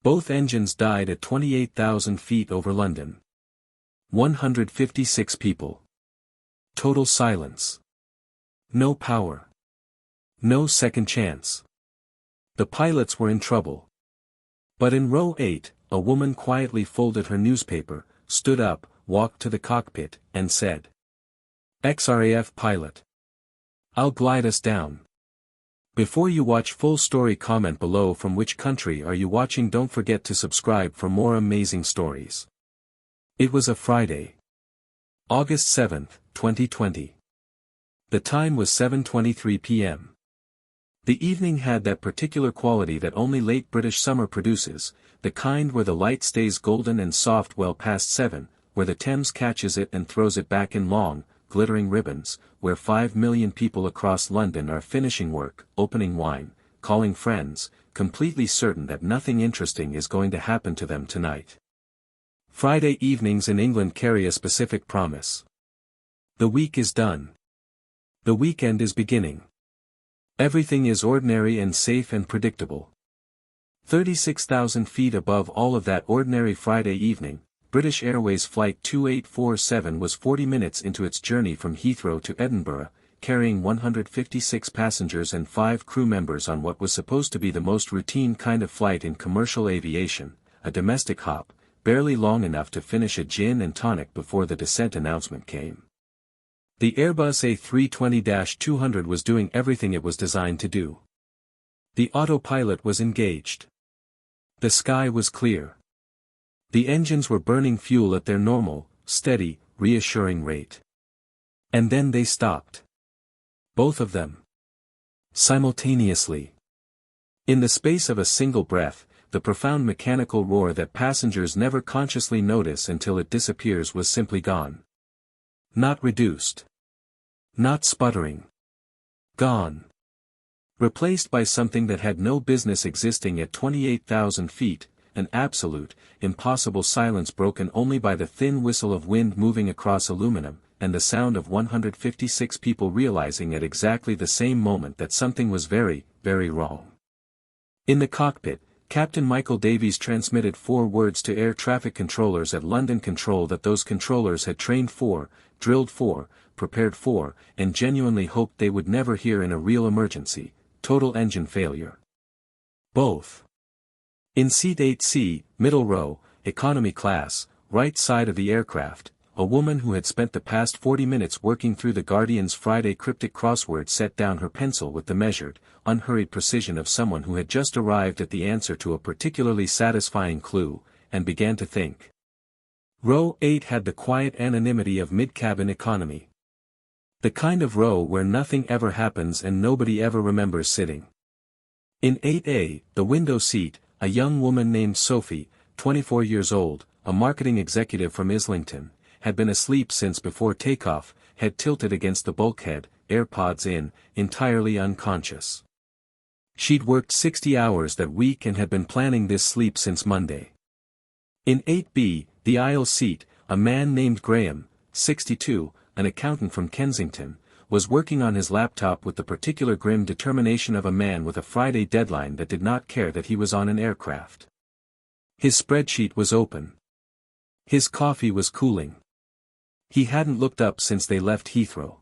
Both engines died at 28,000 feet over London. 156 people. Total silence. No power. No second chance. The pilots were in trouble. But in row 8, a woman quietly folded her newspaper, stood up, walked to the cockpit, and said, "Ex-RAF pilot. I'll glide us down." Before you watch full story, comment below from which country are you watching. Don't forget to subscribe for more amazing stories. It was a Friday. August 7, 2020. The time was 7:23 p.m. The evening had that particular quality that only late British summer produces, the kind where the light stays golden and soft well past 7, where the Thames catches it and throws it back in long, glittering ribbons, where 5 million people across London are finishing work, opening wine, calling friends, completely certain that nothing interesting is going to happen to them tonight. Friday evenings in England carry a specific promise. The week is done. The weekend is beginning. Everything is ordinary and safe and predictable. 36,000 feet above all of that ordinary Friday evening, British Airways Flight 2847 was 40 minutes into its journey from Heathrow to Edinburgh, carrying 156 passengers and 5 crew members on what was supposed to be the most routine kind of flight in commercial aviation, a domestic hop, barely long enough to finish a gin and tonic before the descent announcement came. The Airbus A320-200 was doing everything it was designed to do. The autopilot was engaged. The sky was clear. The engines were burning fuel at their normal, steady, reassuring rate. And then they stopped. Both of them. Simultaneously. In the space of a single breath, the profound mechanical roar that passengers never consciously notice until it disappears was simply gone. Not reduced. Not sputtering. Gone. Replaced by something that had no business existing at 28,000 feet, an absolute, impossible silence broken only by the thin whistle of wind moving across aluminum, and the sound of 156 people realizing at exactly the same moment that something was very, very wrong. In the cockpit, Captain Michael Davies transmitted 4 words to air traffic controllers at London Control that those controllers had trained for, drilled for, prepared for, and genuinely hoped they would never hear in a real emergency: total engine failure. Both. In seat 8C, middle row, economy class, right side of the aircraft, a woman who had spent the past 40 minutes working through the Guardian's Friday cryptic crossword set down her pencil with the measured, unhurried precision of someone who had just arrived at the answer to a particularly satisfying clue, and began to think. Row 8 had the quiet anonymity of mid-cabin economy. The kind of row where nothing ever happens and nobody ever remembers sitting. In 8A, the window seat, a young woman named Sophie, 24 years old, a marketing executive from Islington, had been asleep since before takeoff, head tilted against the bulkhead, AirPods in, entirely unconscious. She'd worked 60 hours that week and had been planning this sleep since Monday. In 8B, the aisle seat, a man named Graham, 62, an accountant from Kensington, was working on his laptop with the particular grim determination of a man with a Friday deadline that did not care that he was on an aircraft. His spreadsheet was open. His coffee was cooling. He hadn't looked up since they left Heathrow.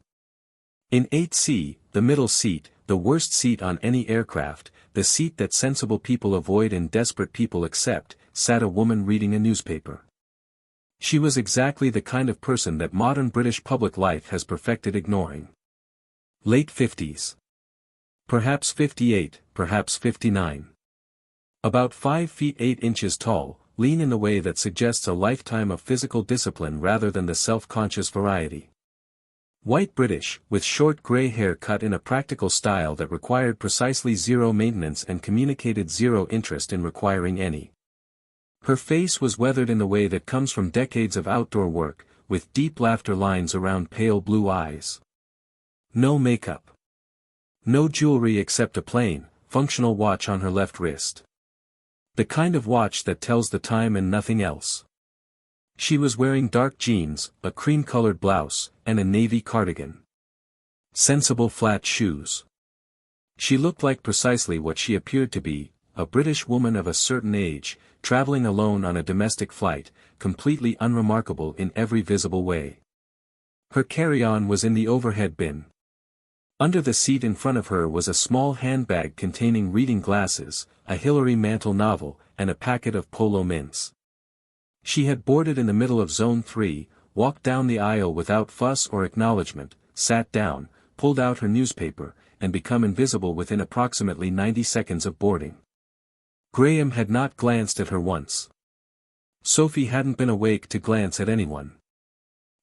In 8C, the middle seat, the worst seat on any aircraft, the seat that sensible people avoid and desperate people accept, sat a woman reading a newspaper. She was exactly the kind of person that modern British public life has perfected ignoring. Late 50s. Perhaps 58, perhaps 59. About 5 feet 8 inches tall, lean in a way that suggests a lifetime of physical discipline rather than the self-conscious variety. White British, with short grey hair cut in a practical style that required precisely zero maintenance and communicated zero interest in requiring any. Her face was weathered in the way that comes from decades of outdoor work, with deep laughter lines around pale blue eyes. No makeup. No jewelry except a plain, functional watch on her left wrist. The kind of watch that tells the time and nothing else. She was wearing dark jeans, a cream-colored blouse, and a navy cardigan. Sensible flat shoes. She looked like precisely what she appeared to be, a British woman of a certain age, traveling alone on a domestic flight, completely unremarkable in every visible way. Her carry-on was in the overhead bin. Under the seat in front of her was a small handbag containing reading glasses, a Hilary Mantel novel, and a packet of polo mints. She had boarded in the middle of Zone 3, walked down the aisle without fuss or acknowledgement, sat down, pulled out her newspaper, and become invisible within approximately 90 seconds of boarding. Graham had not glanced at her once. Sophie hadn't been awake to glance at anyone.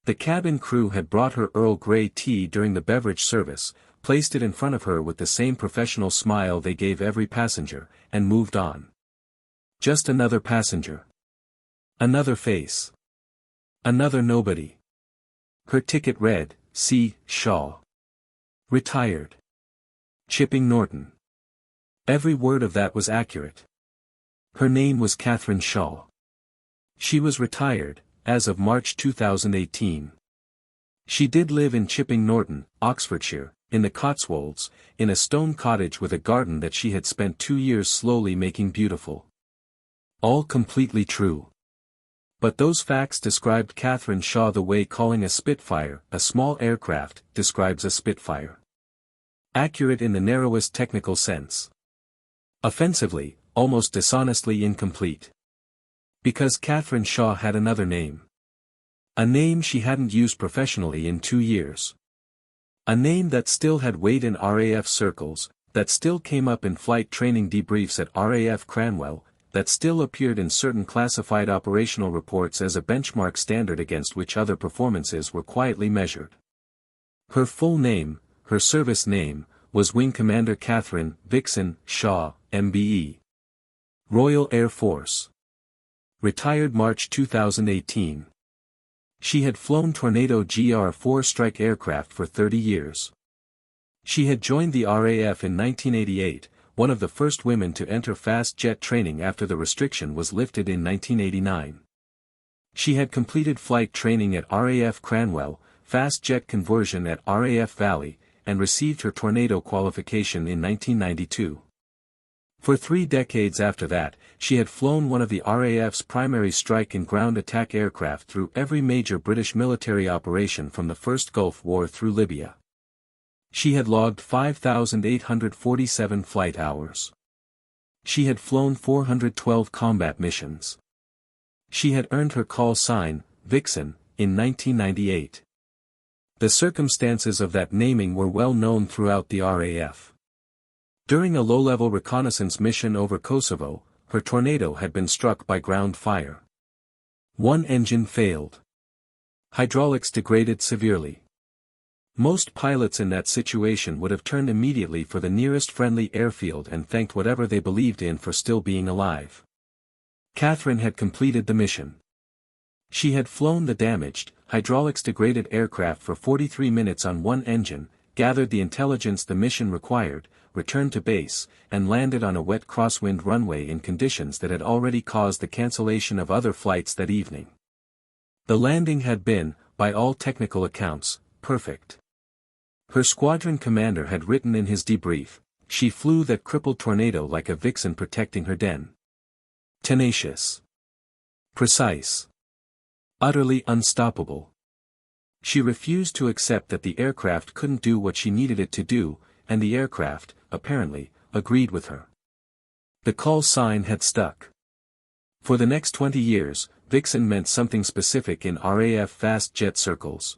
The cabin crew had brought her Earl Grey tea during the beverage service, placed it in front of her with the same professional smile they gave every passenger, and moved on. Just another passenger. Another face. Another nobody. Her ticket read, C. Shaw. Retired. Chipping Norton. Every word of that was accurate. Her name was Catherine Shaw. She was retired, as of March 2018. She did live in Chipping Norton, Oxfordshire, in the Cotswolds, in a stone cottage with a garden that she had spent 2 years slowly making beautiful. All completely true. But those facts described Catherine Shaw the way calling a Spitfire, a small aircraft, describes a Spitfire. Accurate in the narrowest technical sense. Offensively, almost dishonestly incomplete. Because Catherine Shaw had another name. A name she hadn't used professionally in 2 years. A name that still had weight in RAF circles, that still came up in flight training debriefs at RAF Cranwell, that still appeared in certain classified operational reports as a benchmark standard against which other performances were quietly measured. Her full name, her service name, was Wing Commander Catherine Vixen Shaw, MBE. Royal Air Force. Retired March 2018. She had flown Tornado GR-4 strike aircraft for 30 years. She had joined the RAF in 1988, one of the first women to enter fast jet training after the restriction was lifted in 1989. She had completed flight training at RAF Cranwell, fast jet conversion at RAF Valley, and received her Tornado qualification in 1992. For 3 decades after that, she had flown one of the RAF's primary strike and ground attack aircraft through every major British military operation from the First Gulf War through Libya. She had logged 5,847 flight hours. She had flown 412 combat missions. She had earned her call sign, Vixen, in 1998. The circumstances of that naming were well known throughout the RAF. During a low-level reconnaissance mission over Kosovo, her Tornado had been struck by ground fire. One engine failed. Hydraulics degraded severely. Most pilots in that situation would have turned immediately for the nearest friendly airfield and thanked whatever they believed in for still being alive. Catherine had completed the mission. She had flown the damaged, hydraulics-degraded aircraft for 43 minutes on one engine, gathered the intelligence the mission required, returned to base, and landed on a wet crosswind runway in conditions that had already caused the cancellation of other flights that evening. The landing had been, by all technical accounts, perfect. Her squadron commander had written in his debrief, "She flew that crippled Tornado like a vixen protecting her den. Tenacious. Precise. Utterly unstoppable." She refused to accept that the aircraft couldn't do what she needed it to do, and the aircraft, apparently, agreed with her. The call sign had stuck. For the next 20 years, Vixen meant something specific in RAF fast jet circles.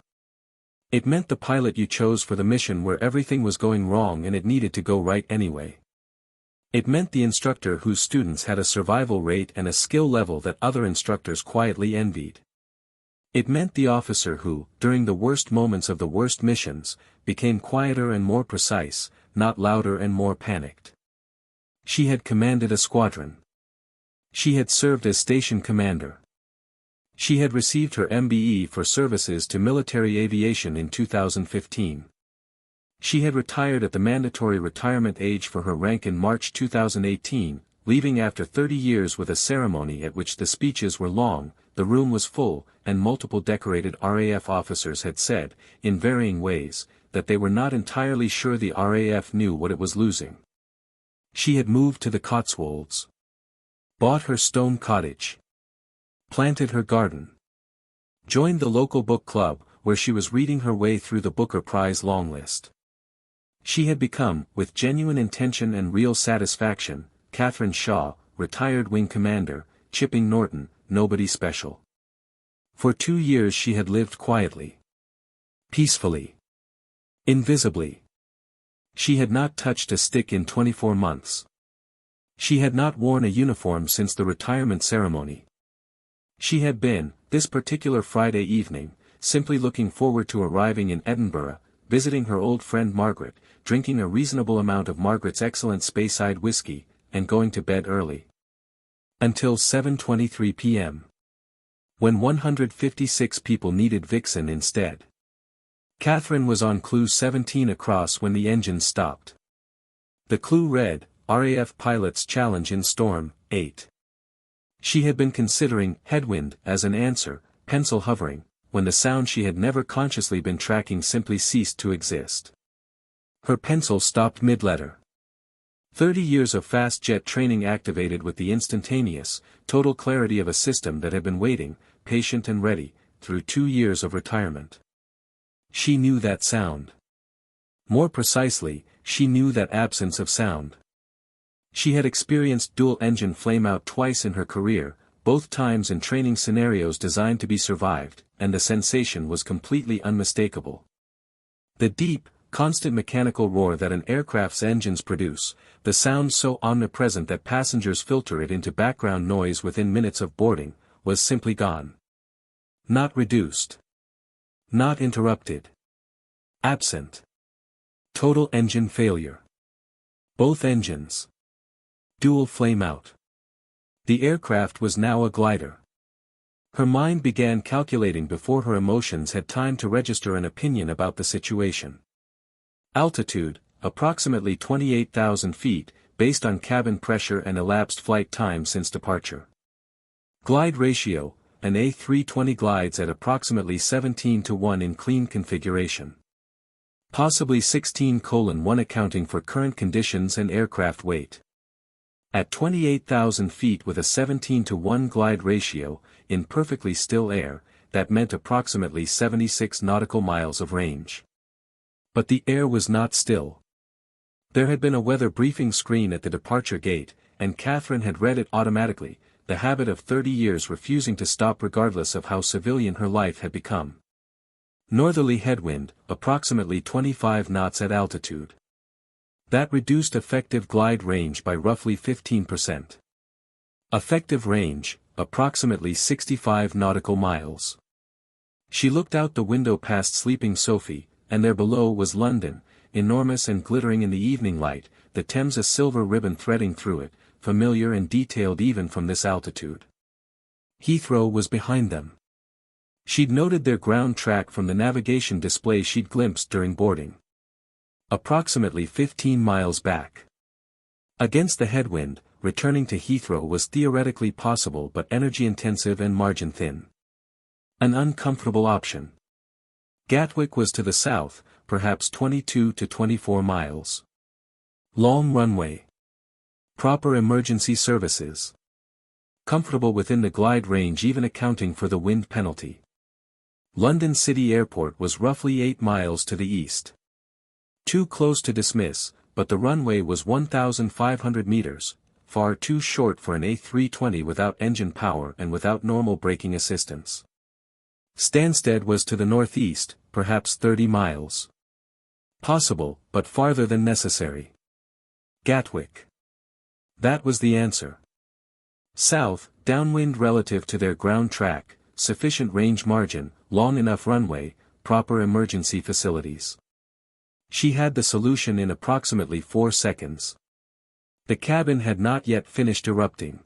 It meant the pilot you chose for the mission where everything was going wrong and it needed to go right anyway. It meant the instructor whose students had a survival rate and a skill level that other instructors quietly envied. It meant the officer who, during the worst moments of the worst missions, became quieter and more precise, not louder and more panicked. She had commanded a squadron. She had served as station commander. She had received her MBE for services to military aviation in 2015. She had retired at the mandatory retirement age for her rank in March 2018, leaving after 30 years with a ceremony at which the speeches were long, the room was full, and multiple decorated RAF officers had said, in varying ways, that they were not entirely sure the RAF knew what it was losing. She had moved to the Cotswolds. Bought her stone cottage. Planted her garden. Joined the local book club, where she was reading her way through the Booker Prize long list. She had become, with genuine intention and real satisfaction, Catherine Shaw, retired wing commander, Chipping Norton, nobody special. For 2 years she had lived quietly. Peacefully. Invisibly. She had not touched a stick in 24 months. She had not worn a uniform since the retirement ceremony. She had been, this particular Friday evening, simply looking forward to arriving in Edinburgh, visiting her old friend Margaret, drinking a reasonable amount of Margaret's excellent Speyside whiskey, and going to bed early. Until 7:23 p.m. When 156 people needed Vixen instead. Catherine was on clue 17 across when the engine stopped. The clue read, RAF Pilots Challenge in Storm, 8. She had been considering headwind as an answer, pencil hovering, when the sound she had never consciously been tracking simply ceased to exist. Her pencil stopped mid-letter. 30 years of fast jet training activated with the instantaneous, total clarity of a system that had been waiting, patient and ready, through 2 years of retirement. She knew that sound. More precisely, she knew that absence of sound. She had experienced dual-engine flameout twice in her career, both times in training scenarios designed to be survived, and the sensation was completely unmistakable. The deep, constant mechanical roar that an aircraft's engines produce, the sound so omnipresent that passengers filter it into background noise within minutes of boarding, was simply gone. Not reduced. Not interrupted. Absent. Total engine failure. Both engines. Dual flameout. The aircraft was now a glider. Her mind began calculating before her emotions had time to register an opinion about the situation. Altitude, approximately 28,000 feet, based on cabin pressure and elapsed flight time since departure. Glide ratio, an A320 glides at approximately 17:1 in clean configuration. Possibly 16:1 accounting for current conditions and aircraft weight. At 28,000 feet with a 17:1 glide ratio, in perfectly still air, that meant approximately 76 nautical miles of range. But the air was not still. There had been a weather briefing screen at the departure gate, and Catherine had read it automatically, the habit of 30 years refusing to stop regardless of how civilian her life had become. Northerly headwind, approximately 25 knots at altitude. That reduced effective glide range by roughly 15%. Effective range, approximately 65 nautical miles. She looked out the window past sleeping Sophie, and there below was London, enormous and glittering in the evening light, the Thames a silver ribbon threading through it, familiar and detailed even from this altitude. Heathrow was behind them. She'd noted their ground track from the navigation display she'd glimpsed during boarding. Approximately 15 miles back. Against the headwind, returning to Heathrow was theoretically possible but energy-intensive and margin-thin. An uncomfortable option. Gatwick was to the south, perhaps 22 to 24 miles. Long runway. Proper emergency services. Comfortable within the glide range even accounting for the wind penalty. London City Airport was roughly 8 miles to the east. Too close to dismiss, but the runway was 1,500 meters, far too short for an A320 without engine power and without normal braking assistance. Stansted was to the northeast, perhaps 30 miles. Possible, but farther than necessary. Gatwick. That was the answer. South, downwind relative to their ground track, sufficient range margin, long enough runway, proper emergency facilities. She had the solution in approximately 4 seconds. The cabin had not yet finished erupting.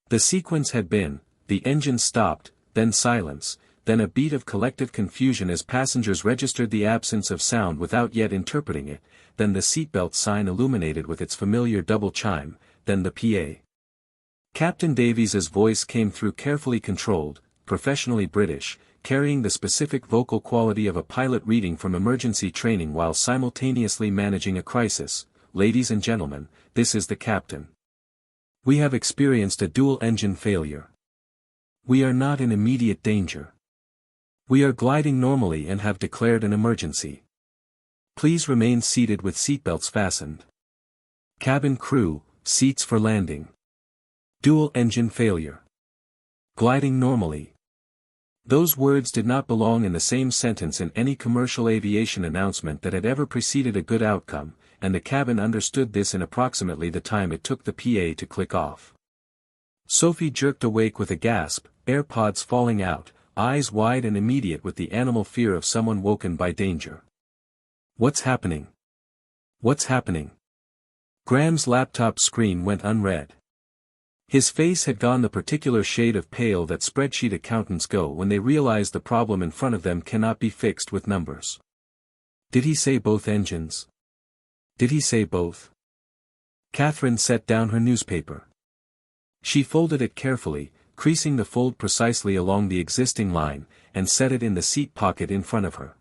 The sequence had been, the engine stopped, then silence, then a beat of collective confusion as passengers registered the absence of sound without yet interpreting it, then the seatbelt sign illuminated with its familiar double chime, then the PA. Captain Davies's voice came through carefully controlled, professionally British, carrying the specific vocal quality of a pilot reading from emergency training while simultaneously managing a crisis. "Ladies and gentlemen, this is the captain. We have experienced a dual-engine failure. We are not in immediate danger. We are gliding normally and have declared an emergency. Please remain seated with seatbelts fastened. Cabin crew, seats for landing. Dual-engine failure. Gliding normally." Those words did not belong in the same sentence in any commercial aviation announcement that had ever preceded a good outcome, and the cabin understood this in approximately the time it took the PA to click off. Sophie jerked awake with a gasp, AirPods falling out, eyes wide and immediate with the animal fear of someone woken by danger. "What's happening? What's happening?" Graham's laptop screen went unread. His face had gone the particular shade of pale that spreadsheet accountants go when they realize the problem in front of them cannot be fixed with numbers. Did he say both engines? Did he say both? Catherine set down her newspaper. She folded it carefully, creasing the fold precisely along the existing line, and set it in the seat pocket in front of her.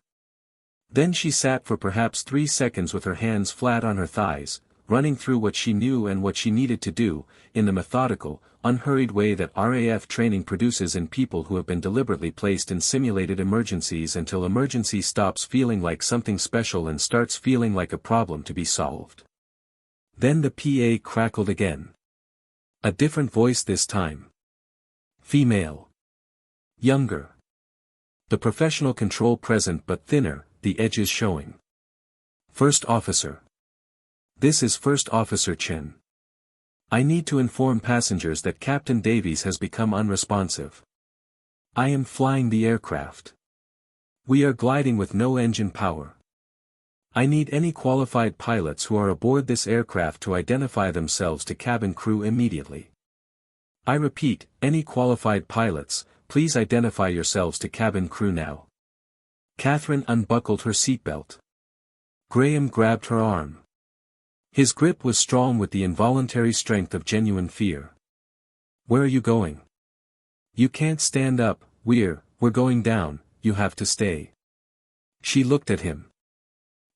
Then she sat for perhaps 3 seconds with her hands flat on her thighs, running through what she knew and what she needed to do, in the methodical, unhurried way that RAF training produces in people who have been deliberately placed in simulated emergencies until emergency stops feeling like something special and starts feeling like a problem to be solved. Then the PA crackled again. A different voice this time. Female. Younger. The professional control present but thinner, the edges showing. First officer. This is First Officer Chen. I need to inform passengers that Captain Davies has become unresponsive. I am flying the aircraft. We are gliding with no engine power. I need any qualified pilots who are aboard this aircraft to identify themselves to cabin crew immediately. I repeat, any qualified pilots, please identify yourselves to cabin crew now. Catherine unbuckled her seatbelt. Graham grabbed her arm. His grip was strong with the involuntary strength of genuine fear. Where are you going? You can't stand up, we're going down, you have to stay. She looked at him.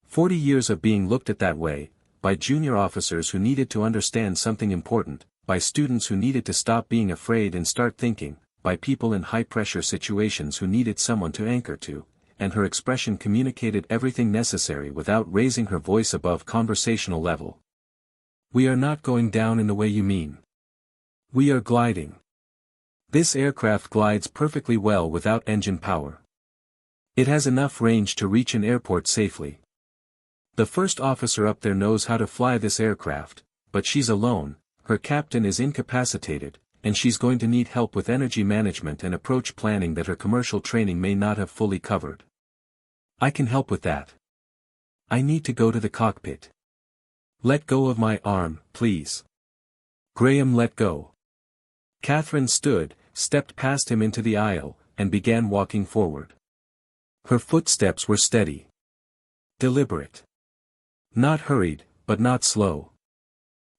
40 years of being looked at that way, by junior officers who needed to understand something important, by students who needed to stop being afraid and start thinking, by people in high-pressure situations who needed someone to anchor to. And her expression communicated everything necessary without raising her voice above conversational level. We are not going down in the way you mean. We are gliding. This aircraft glides perfectly well without engine power. It has enough range to reach an airport safely. The first officer up there knows how to fly this aircraft, but she's alone, her captain is incapacitated, and she's going to need help with energy management and approach planning that her commercial training may not have fully covered. I can help with that. I need to go to the cockpit. Let go of my arm, please. Graham let go. Catherine stood, stepped past him into the aisle, and began walking forward. Her footsteps were steady. Deliberate. Not hurried, but not slow.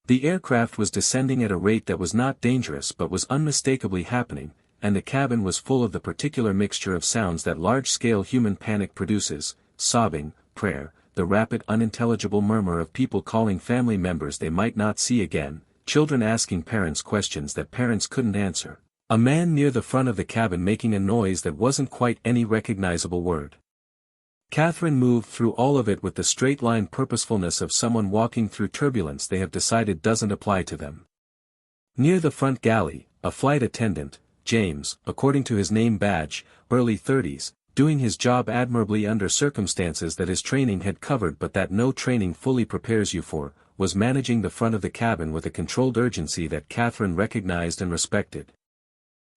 The aircraft was descending at a rate that was not dangerous but was unmistakably happening, and the cabin was full of the particular mixture of sounds that large-scale human panic produces: sobbing, prayer, the rapid unintelligible murmur of people calling family members they might not see again, children asking parents questions that parents couldn't answer, a man near the front of the cabin making a noise that wasn't quite any recognizable word. Catherine moved through all of it with the straight-line purposefulness of someone walking through turbulence they have decided doesn't apply to them. Near the front galley, a flight attendant, James, according to his name badge, early 30s, doing his job admirably under circumstances that his training had covered but that no training fully prepares you for, was managing the front of the cabin with a controlled urgency that Catherine recognized and respected.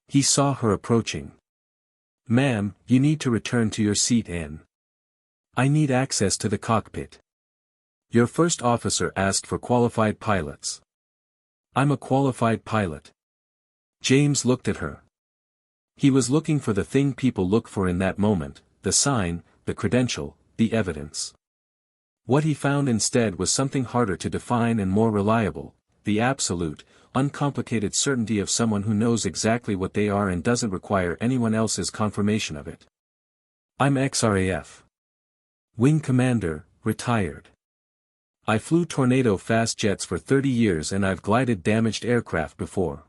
He saw her approaching. "Ma'am, you need to return to your seat and I need access to the cockpit. Your first officer asked for qualified pilots. I'm a qualified pilot." James looked at her. He was looking for the thing people look for in that moment, the sign, the credential, the evidence. What he found instead was something harder to define and more reliable, the absolute, uncomplicated certainty of someone who knows exactly what they are and doesn't require anyone else's confirmation of it. "I'm Ex-RAF. Wing Commander, retired. I flew tornado fast jets for 30 years and I've glided damaged aircraft before.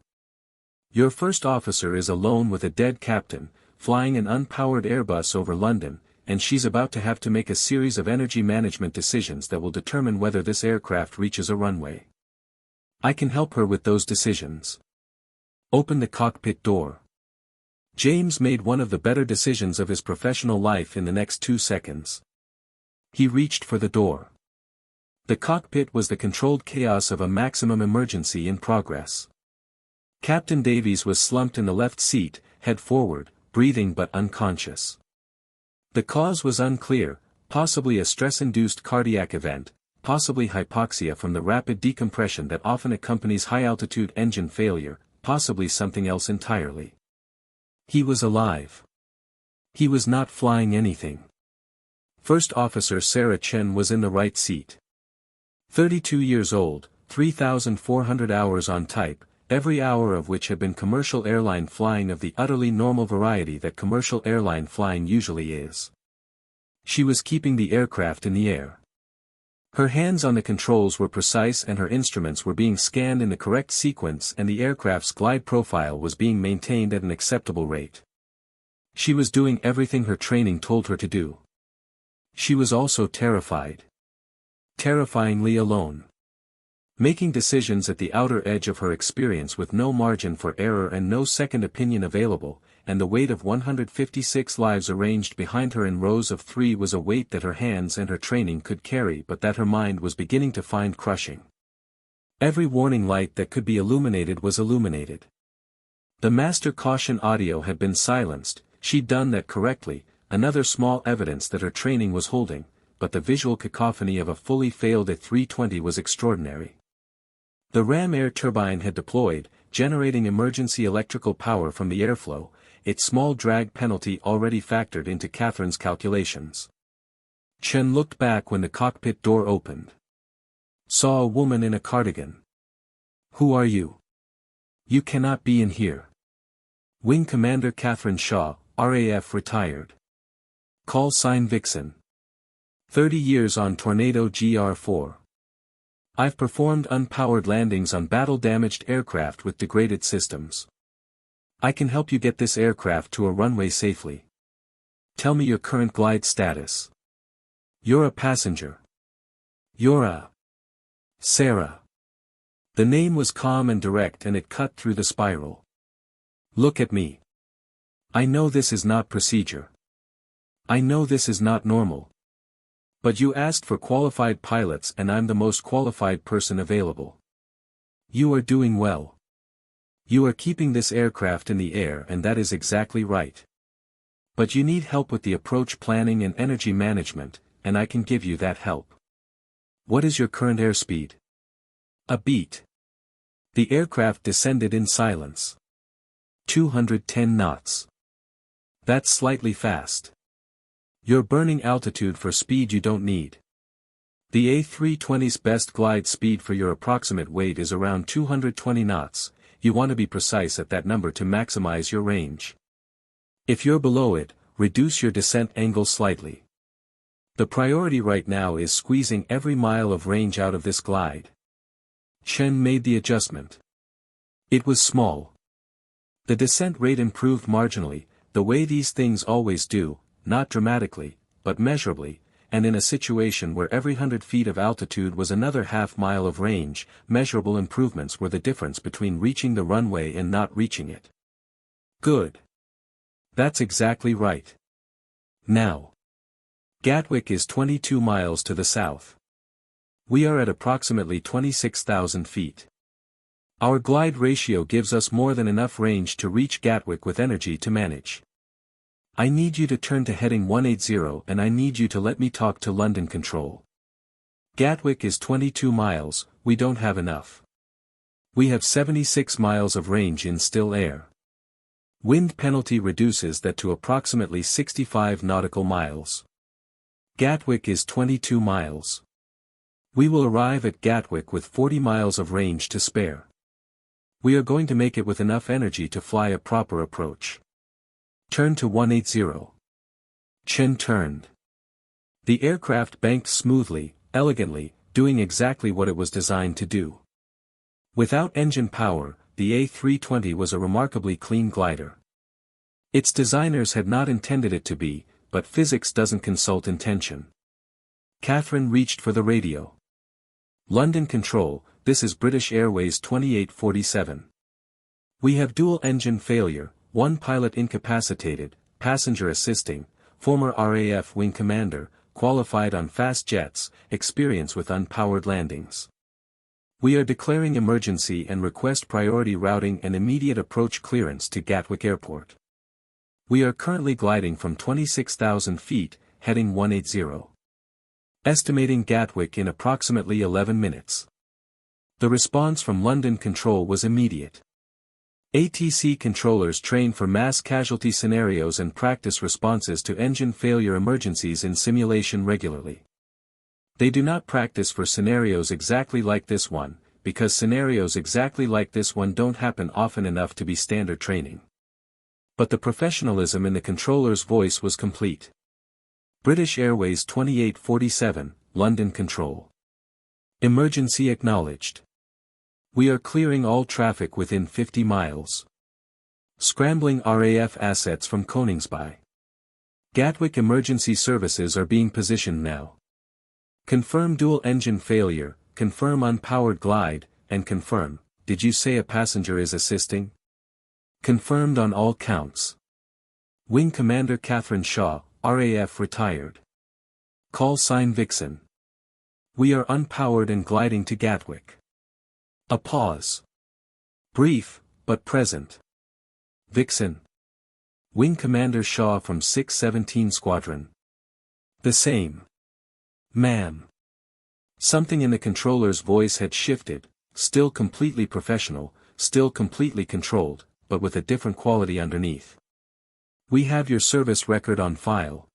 Your first officer is alone with a dead captain, flying an unpowered Airbus over London, and she's about to have to make a series of energy management decisions that will determine whether this aircraft reaches a runway. I can help her with those decisions. Open the cockpit door. James made one of the better decisions of his professional life in the next 2 seconds. He reached for the door. The cockpit was the controlled chaos of a maximum emergency in progress. Captain Davies was slumped in the left seat, head forward, breathing but unconscious. The cause was unclear, possibly a stress-induced cardiac event, possibly hypoxia from the rapid decompression that often accompanies high-altitude engine failure, possibly something else entirely. He was alive. He was not flying anything. First Officer Sarah Chen was in the right seat. 32 years old, 3,400 hours on type, every hour of which had been commercial airline flying of the utterly normal variety that commercial airline flying usually is. She was keeping the aircraft in the air. Her hands on the controls were precise and her instruments were being scanned in the correct sequence and the aircraft's glide profile was being maintained at an acceptable rate. She was doing everything her training told her to do. She was also terrified. Terrifyingly alone. Making decisions at the outer edge of her experience with no margin for error and no second opinion available, and the weight of 156 lives arranged behind her in rows of 3 was a weight that her hands and her training could carry but that her mind was beginning to find crushing. Every warning light that could be illuminated was illuminated. The master caution audio had been silenced, she'd done that correctly, another small evidence that her training was holding, but the visual cacophony of a fully failed A320 was extraordinary. The ram air turbine had deployed, generating emergency electrical power from the airflow, its small drag penalty already factored into Catherine's calculations. Chen looked back when the cockpit door opened. Saw a woman in a cardigan. "Who are you? You cannot be in here." Wing Commander Catherine Shaw, RAF retired. Call sign Vixen. 30 years on Tornado GR4. I've performed unpowered landings on battle-damaged aircraft with degraded systems. I can help you get this aircraft to a runway safely. Tell me your current glide status. You're a passenger. You're a... Sarah. The name was calm and direct and it cut through the spiral. Look at me. I know this is not procedure. I know this is not normal. But you asked for qualified pilots and I'm the most qualified person available. You are doing well. You are keeping this aircraft in the air and that is exactly right. But you need help with the approach planning and energy management, and I can give you that help. What is your current airspeed? A beat. The aircraft descended in silence. 210 knots. That's slightly fast. You're burning altitude for speed you don't need. The A320's best glide speed for your approximate weight is around 220 knots, you want to be precise at that number to maximize your range. If you're below it, reduce your descent angle slightly. The priority right now is squeezing every mile of range out of this glide. Chen made the adjustment. It was small. The descent rate improved marginally, the way these things always do, not dramatically, but measurably, and in a situation where every 100 feet of altitude was another half-mile of range, measurable improvements were the difference between reaching the runway and not reaching it. Good. That's exactly right. Now. Gatwick is 22 miles to the south. We are at approximately 26,000 feet. Our glide ratio gives us more than enough range to reach Gatwick with energy to manage. I need you to turn to heading 180 and I need you to let me talk to London Control. Gatwick is 22 miles, we don't have enough. We have 76 miles of range in still air. Wind penalty reduces that to approximately 65 nautical miles. Gatwick is 22 miles. We will arrive at Gatwick with 40 miles of range to spare. We are going to make it with enough energy to fly a proper approach. Turn to 180. Chen turned. The aircraft banked smoothly, elegantly, doing exactly what it was designed to do. Without engine power, the A320 was a remarkably clean glider. Its designers had not intended it to be, but physics doesn't consult intention. Catherine reached for the radio. London Control, this is British Airways 2847. We have dual engine failure, one pilot incapacitated, passenger assisting, former RAF wing commander, qualified on fast jets, experience with unpowered landings. We are declaring emergency and request priority routing and immediate approach clearance to Gatwick Airport. We are currently gliding from 26,000 feet, heading 180. Estimating Gatwick in approximately 11 minutes. The response from London Control was immediate. ATC controllers train for mass casualty scenarios and practice responses to engine failure emergencies in simulation regularly. They do not practice for scenarios exactly like this one, because scenarios exactly like this one don't happen often enough to be standard training. But the professionalism in the controller's voice was complete. British Airways 2847, London Control. Emergency acknowledged. We are clearing all traffic within 50 miles. Scrambling RAF assets from Koningsby. Gatwick emergency services are being positioned now. Confirm dual engine failure, confirm unpowered glide, and confirm, did you say a passenger is assisting? Confirmed on all counts. Wing Commander Catherine Shaw, RAF retired. Call sign Vixen. We are unpowered and gliding to Gatwick. A pause. Brief, but present. Vixen. Wing Commander Shaw from 617 Squadron. The same. Ma'am. Something in the controller's voice had shifted, still completely professional, still completely controlled, but with a different quality underneath. We have your service record on file.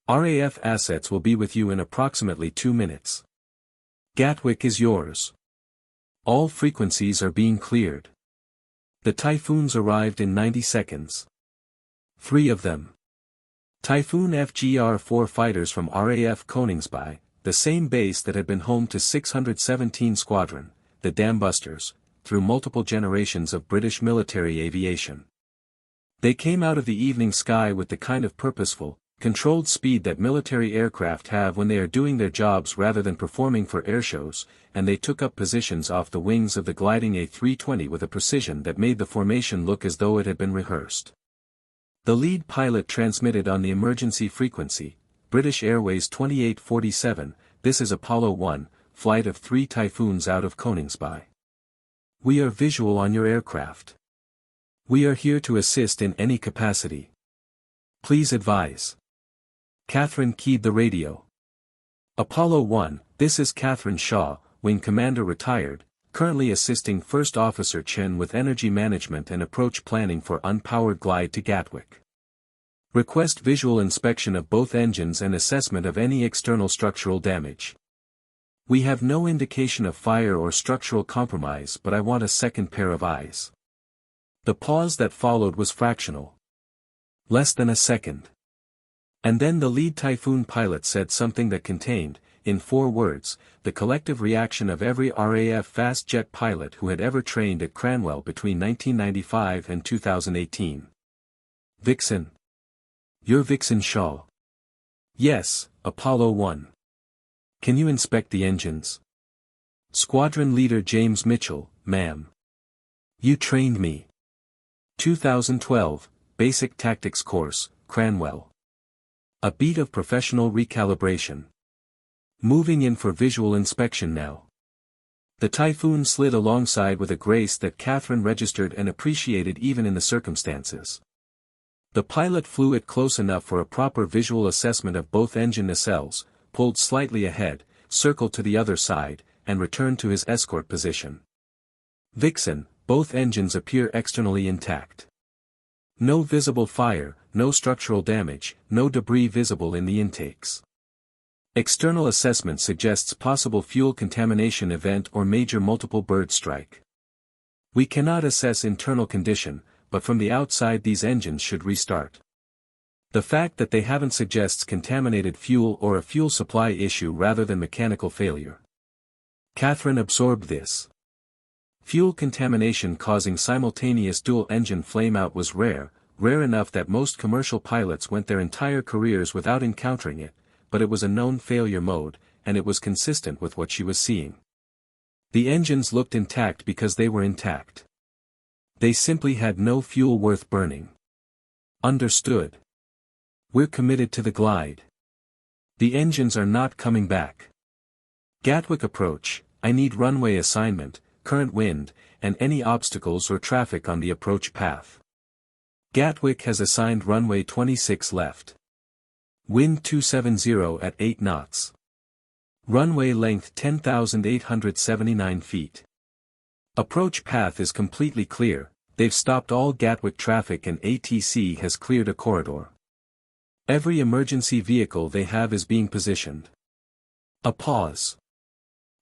RAF assets will be with you in approximately 2 minutes. Gatwick is yours. All frequencies are being cleared. The Typhoons arrived in 90 seconds. 3 of them. Typhoon FGR-4 fighters from RAF Koningsby, the same base that had been home to 617 Squadron, the Dambusters, through multiple generations of British military aviation. They came out of the evening sky with the kind of purposeful, controlled speed that military aircraft have when they are doing their jobs rather than performing for airshows, and they took up positions off the wings of the gliding A320 with a precision that made the formation look as though it had been rehearsed. The lead pilot transmitted on the emergency frequency, British Airways 2847, this is Apollo 1, flight of 3 Typhoons out of Koningsby. We are visual on your aircraft. We are here to assist in any capacity. Please advise. Catherine keyed the radio. Apollo 1, this is Catherine Shaw, Wing Commander retired, currently assisting First Officer Chen with energy management and approach planning for unpowered glide to Gatwick. Request visual inspection of both engines and assessment of any external structural damage. We have no indication of fire or structural compromise, but I want a second pair of eyes. The pause that followed was fractional. Less than a second. And then the lead Typhoon pilot said something that contained, in 4 words, the collective reaction of every RAF fast jet pilot who had ever trained at Cranwell between 1995 and 2018. Vixen. You're Vixen Shaw. Yes, Apollo 1. Can you inspect the engines? Squadron Leader James Mitchell, ma'am. You trained me. 2012, Basic Tactics Course, Cranwell. A beat of professional recalibration. Moving in for visual inspection now. The Typhoon slid alongside with a grace that Catherine registered and appreciated even in the circumstances. The pilot flew it close enough for a proper visual assessment of both engine nacelles, pulled slightly ahead, circled to the other side, and returned to his escort position. Vixen, both engines appear externally intact. No visible fire, no structural damage, no debris visible in the intakes. External assessment suggests possible fuel contamination event or major multiple bird strike. We cannot assess internal condition, but from the outside these engines should restart. The fact that they haven't suggests contaminated fuel or a fuel supply issue rather than mechanical failure. Catherine absorbed this. Fuel contamination causing simultaneous dual-engine flameout was rare enough that most commercial pilots went their entire careers without encountering it, but it was a known failure mode, and it was consistent with what she was seeing. The engines looked intact because they were intact. They simply had no fuel worth burning. Understood. We're committed to the glide. The engines are not coming back. Gatwick approach, I need runway assignment, current wind, and any obstacles or traffic on the approach path. Gatwick has assigned runway 26 left. Wind 270 at 8 knots. Runway length 10,879 feet. Approach path is completely clear, they've stopped all Gatwick traffic and ATC has cleared a corridor. Every emergency vehicle they have is being positioned. A pause.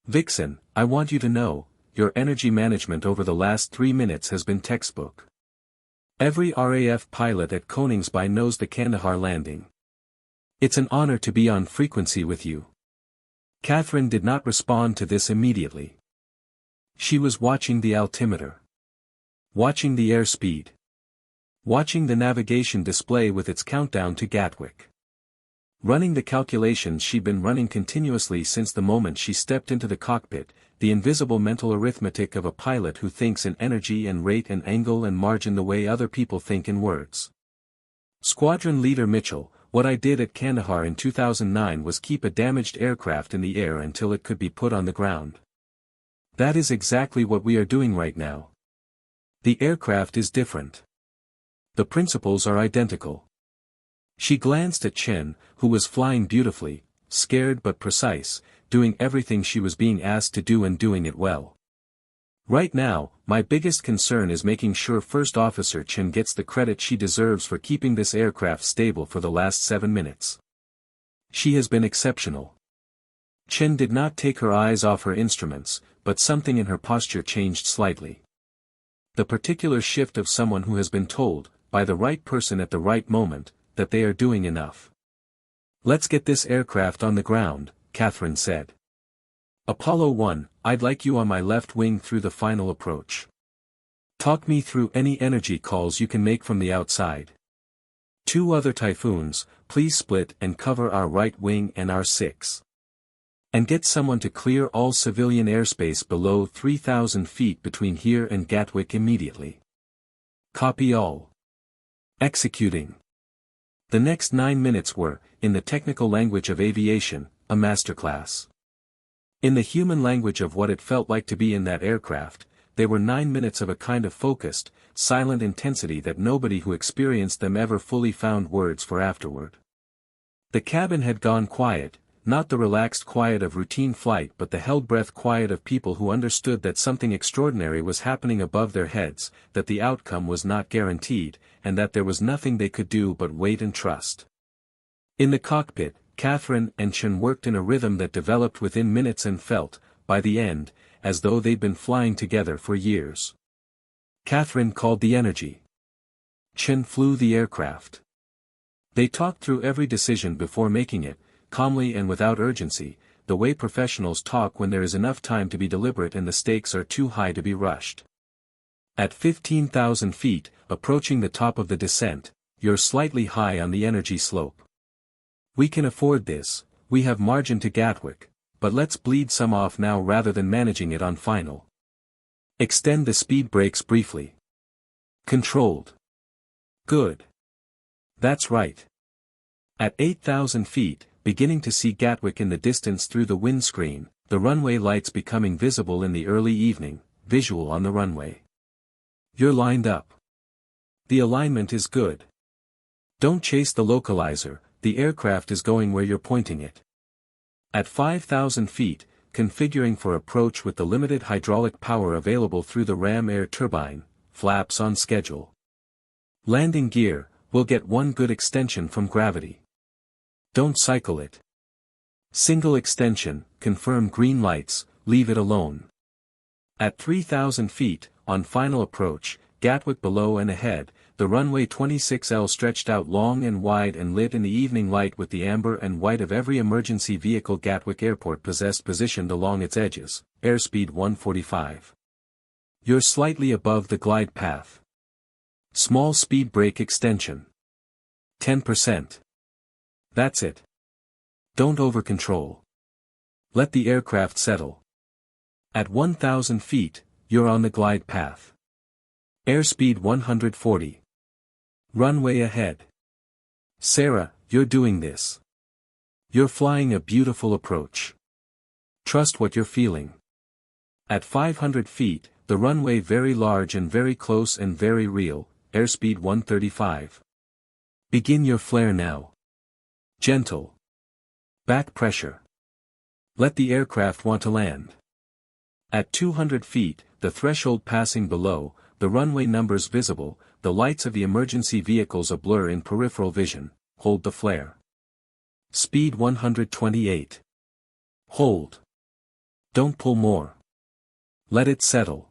Vixen, I want you to know, your energy management over the last 3 minutes has been textbook. Every RAF pilot at Koningsby knows the Kandahar landing. It's an honor to be on frequency with you. Catherine did not respond to this immediately. She was watching the altimeter. Watching the airspeed. Watching the navigation display with its countdown to Gatwick. Running the calculations she'd been running continuously since the moment she stepped into the cockpit, the invisible mental arithmetic of a pilot who thinks in energy and rate and angle and margin the way other people think in words. Squadron Leader Mitchell, what I did at Kandahar in 2009 was keep a damaged aircraft in the air until it could be put on the ground. That is exactly what we are doing right now. The aircraft is different. The principles are identical. She glanced at Chen, who was flying beautifully, scared but precise, doing everything she was being asked to do and doing it well. Right now, my biggest concern is making sure First Officer Chen gets the credit she deserves for keeping this aircraft stable for the last 7 minutes. She has been exceptional. Chen did not take her eyes off her instruments, but something in her posture changed slightly. The particular shift of someone who has been told, by the right person at the right moment, that they are doing enough. Let's get this aircraft on the ground, Catherine said. Apollo 1, I'd like you on my left wing through the final approach. Talk me through any energy calls you can make from the outside. 2 other Typhoons, please split and cover our right wing and our 6. And get someone to clear all civilian airspace below 3,000 feet between here and Gatwick immediately. Copy all. Executing. The next 9 minutes were, in the technical language of aviation, a masterclass. In the human language of what it felt like to be in that aircraft, they were 9 minutes of a kind of focused, silent intensity that nobody who experienced them ever fully found words for afterward. The cabin had gone quiet, not the relaxed quiet of routine flight but the held-breath quiet of people who understood that something extraordinary was happening above their heads, that the outcome was not guaranteed, and that there was nothing they could do but wait and trust. In the cockpit, Catherine and Chen worked in a rhythm that developed within minutes and felt, by the end, as though they'd been flying together for years. Catherine called the energy. Chen flew the aircraft. They talked through every decision before making it, calmly and without urgency, the way professionals talk when there is enough time to be deliberate and the stakes are too high to be rushed. At 15,000 feet, approaching the top of the descent, you're slightly high on the energy slope. We can afford this, we have margin to Gatwick, but let's bleed some off now rather than managing it on final. Extend the speed brakes briefly. Controlled. Good. That's right. At 8,000 feet, beginning to see Gatwick in the distance through the windscreen, the runway lights becoming visible in the early evening, visual on the runway. You're lined up. The alignment is good. Don't chase the localizer, the aircraft is going where you're pointing it. At 5,000 feet, configuring for approach with the limited hydraulic power available through the ram air turbine, flaps on schedule. Landing gear, we'll get one good extension from gravity. Don't cycle it. Single extension, confirm green lights, leave it alone. At 3,000 feet, on final approach, Gatwick below and ahead, the runway 26L stretched out long and wide and lit in the evening light with the amber and white of every emergency vehicle Gatwick Airport possessed positioned along its edges, airspeed 145. You're slightly above the glide path. Small speed brake extension. 10%. That's it. Don't over-control. Let the aircraft settle. At 1,000 feet, you're on the glide path. Airspeed 140. Runway ahead. Sarah, you're doing this. You're flying a beautiful approach. Trust what you're feeling. At 500 feet, the runway very large and very close and very real, airspeed 135. Begin your flare now. Gentle. Back pressure. Let the aircraft want to land. At 200 feet, the threshold passing below, the runway numbers visible, the lights of the emergency vehicles a blur in peripheral vision, hold the flare. Speed 128. Hold. Don't pull more. Let it settle.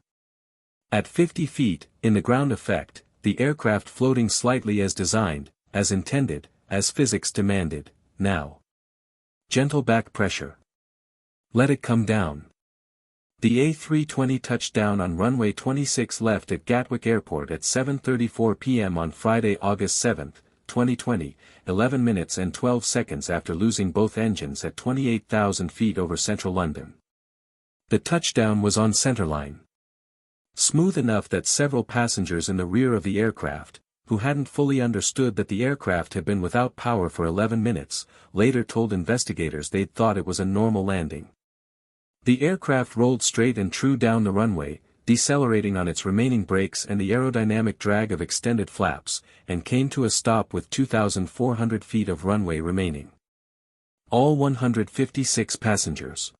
At 50 feet, in the ground effect, the aircraft floating slightly as designed, as intended, as physics demanded, now. Gentle back pressure. Let it come down. The A320 touched down on runway 26 left at Gatwick Airport at 7:34 p.m. on Friday, August 7, 2020, 11 minutes and 12 seconds after losing both engines at 28,000 feet over central London. The touchdown was on centerline. Smooth enough that several passengers in the rear of the aircraft, who hadn't fully understood that the aircraft had been without power for 11 minutes, later told investigators they'd thought it was a normal landing. The aircraft rolled straight and true down the runway, decelerating on its remaining brakes and the aerodynamic drag of extended flaps, and came to a stop with 2,400 feet of runway remaining. All 156 passengers.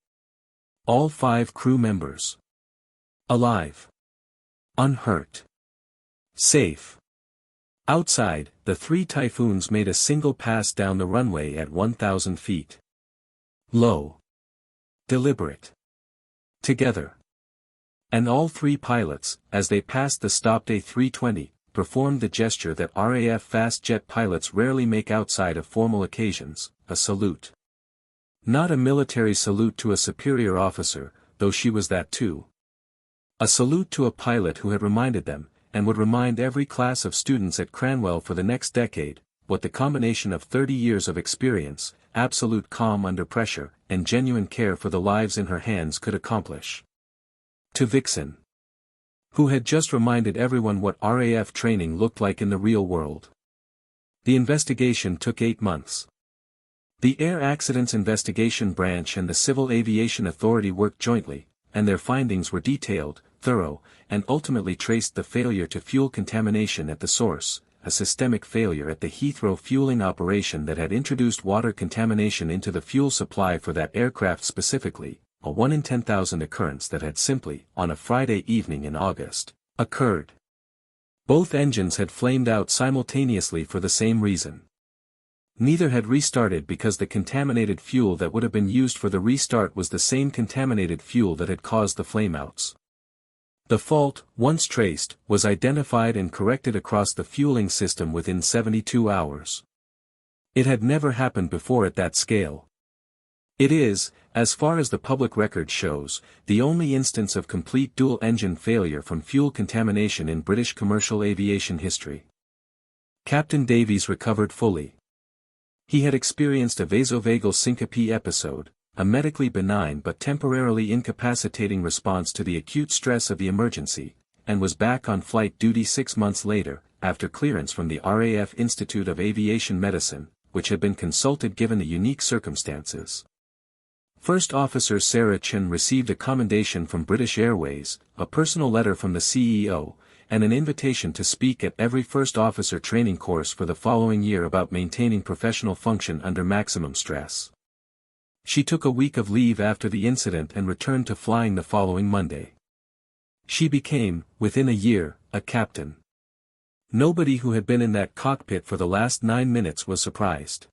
All 5 crew members. Alive. Unhurt. Safe. Outside, the 3 Typhoons made a single pass down the runway at 1,000 feet. Low. Deliberate. Together. And all 3 pilots, as they passed the stopped A320, performed the gesture that RAF fast jet pilots rarely make outside of formal occasions, a salute. Not a military salute to a superior officer, though she was that too. A salute to a pilot who had reminded them, and would remind every class of students at Cranwell for the next decade, what the combination of 30 years of experience, absolute calm under pressure, and genuine care for the lives in her hands could accomplish. To Vixen, who had just reminded everyone what RAF training looked like in the real world. The investigation took 8 months. The Air Accidents Investigation Branch and the Civil Aviation Authority worked jointly, and their findings were detailed, thorough, and ultimately traced the failure to fuel contamination at the source, a systemic failure at the Heathrow fueling operation that had introduced water contamination into the fuel supply for that aircraft specifically, a 1 in 10,000 occurrence that had simply, on a Friday evening in August, occurred. Both engines had flamed out simultaneously for the same reason. Neither had restarted because the contaminated fuel that would have been used for the restart was the same contaminated fuel that had caused the flameouts. The fault, once traced, was identified and corrected across the fueling system within 72 hours. It had never happened before at that scale. It is, as far as the public record shows, the only instance of complete dual-engine failure from fuel contamination in British commercial aviation history. Captain Davies recovered fully. He had experienced a vasovagal syncope episode, a medically benign but temporarily incapacitating response to the acute stress of the emergency, and was back on flight duty 6 months later, after clearance from the RAF Institute of Aviation Medicine, which had been consulted given the unique circumstances. First Officer Sarah Chen received a commendation from British Airways, a personal letter from the CEO, and an invitation to speak at every First Officer training course for the following year about maintaining professional function under maximum stress. She took a week of leave after the incident and returned to flying the following Monday. She became, within a year, a captain. Nobody who had been in that cockpit for the last 9 minutes was surprised.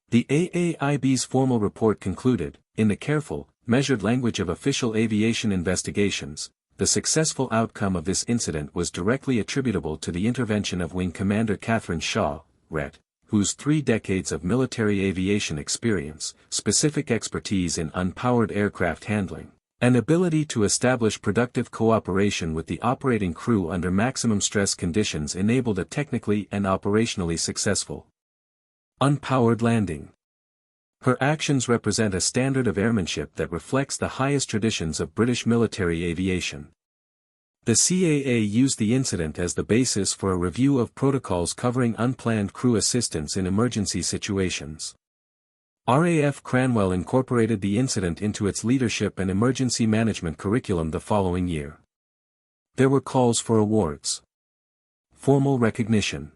The AAIB's formal report concluded, in the careful, measured language of official aviation investigations, the successful outcome of this incident was directly attributable to the intervention of Wing Commander Catherine Shaw, RET, whose 3 decades of military aviation experience, specific expertise in unpowered aircraft handling, and ability to establish productive cooperation with the operating crew under maximum stress conditions enabled a technically and operationally successful unpowered landing. Her actions represent a standard of airmanship that reflects the highest traditions of British military aviation. The CAA used the incident as the basis for a review of protocols covering unplanned crew assistance in emergency situations. RAF Cranwell incorporated the incident into its leadership and emergency management curriculum the following year. There were calls for awards. Formal recognition.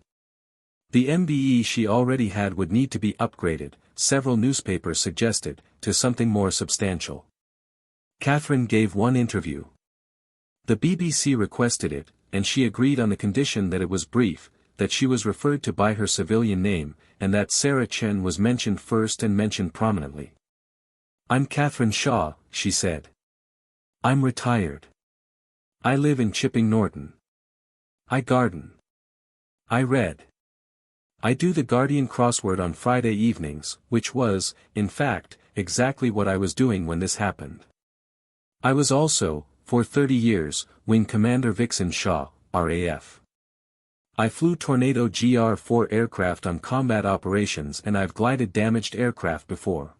The MBE she already had would need to be upgraded, several newspapers suggested, to something more substantial. Catherine gave one interview. The BBC requested it, and she agreed on the condition that it was brief, that she was referred to by her civilian name, and that Sarah Chen was mentioned first and mentioned prominently. "I'm Catherine Shaw," she said. "I'm retired. I live in Chipping Norton. I garden. I read. I do the Guardian crossword on Friday evenings," which was, in fact, exactly what I was doing when this happened. I was also, for 30 years, Wing Commander Vixen Shaw, RAF. I flew Tornado GR-4 aircraft on combat operations and I've glided damaged aircraft before.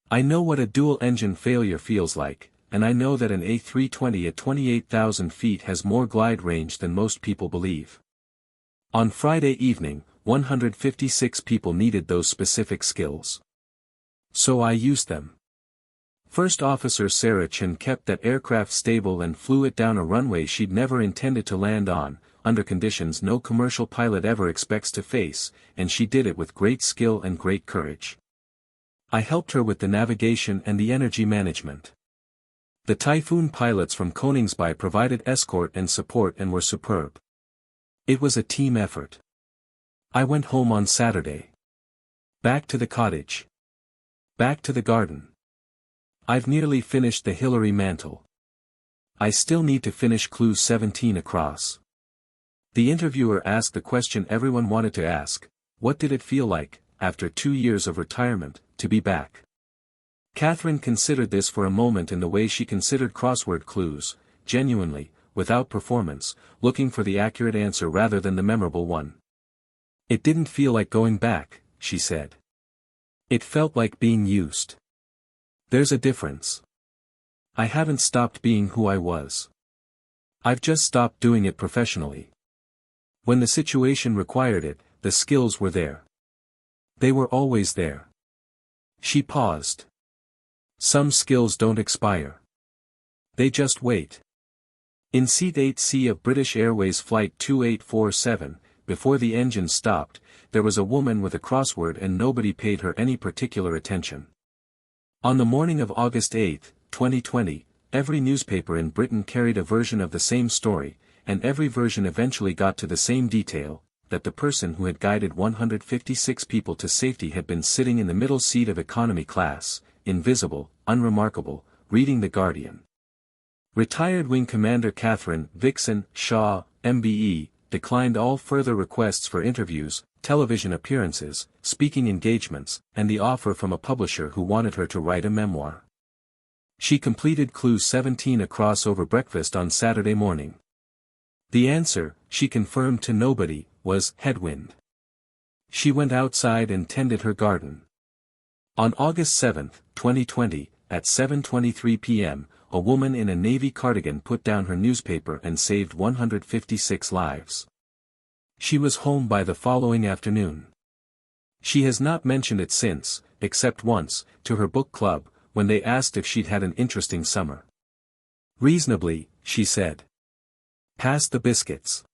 I know what a dual-engine failure feels like, and I know that an A320 at 28,000 feet has more glide range than most people believe. On Friday evening, 156 people needed those specific skills. So I used them. First Officer Sarah Chen kept that aircraft stable and flew it down a runway she'd never intended to land on, under conditions no commercial pilot ever expects to face, and she did it with great skill and great courage. I helped her with the navigation and the energy management. The Typhoon pilots from Koningsby provided escort and support and were superb. It was a team effort. I went home on Saturday. Back to the cottage. Back to the garden. I've nearly finished the Hillary mantle. I still need to finish Clue 17 across. The interviewer asked the question everyone wanted to ask: what did it feel like, after 2 years of retirement, to be back? Catherine considered this for a moment in the way she considered crossword clues, genuinely, without performance, looking for the accurate answer rather than the memorable one. "It didn't feel like going back," she said. "It felt like being used. There's a difference. I haven't stopped being who I was. I've just stopped doing it professionally. When the situation required it, the skills were there. They were always there." She paused. "Some skills don't expire. They just wait." In Seat 8C of British Airways Flight 2847, before the engine stopped, there was a woman with a crossword and nobody paid her any particular attention. On the morning of August 8, 2020, every newspaper in Britain carried a version of the same story, and every version eventually got to the same detail, that the person who had guided 156 people to safety had been sitting in the middle seat of economy class, invisible, unremarkable, reading The Guardian. Retired Wing Commander Catherine Vixen Shaw, MBE, declined all further requests for interviews, television appearances, speaking engagements, and the offer from a publisher who wanted her to write a memoir. She completed Clue 17 across over breakfast on Saturday morning. The answer, she confirmed to nobody, was headwind. She went outside and tended her garden. On August 7, 2020, at 7:23 p.m., a woman in a navy cardigan put down her newspaper and saved 156 lives. She was home by the following afternoon. She has not mentioned it since, except once, to her book club, when they asked if she'd had an interesting summer. "Reasonably," she said. "Pass the biscuits."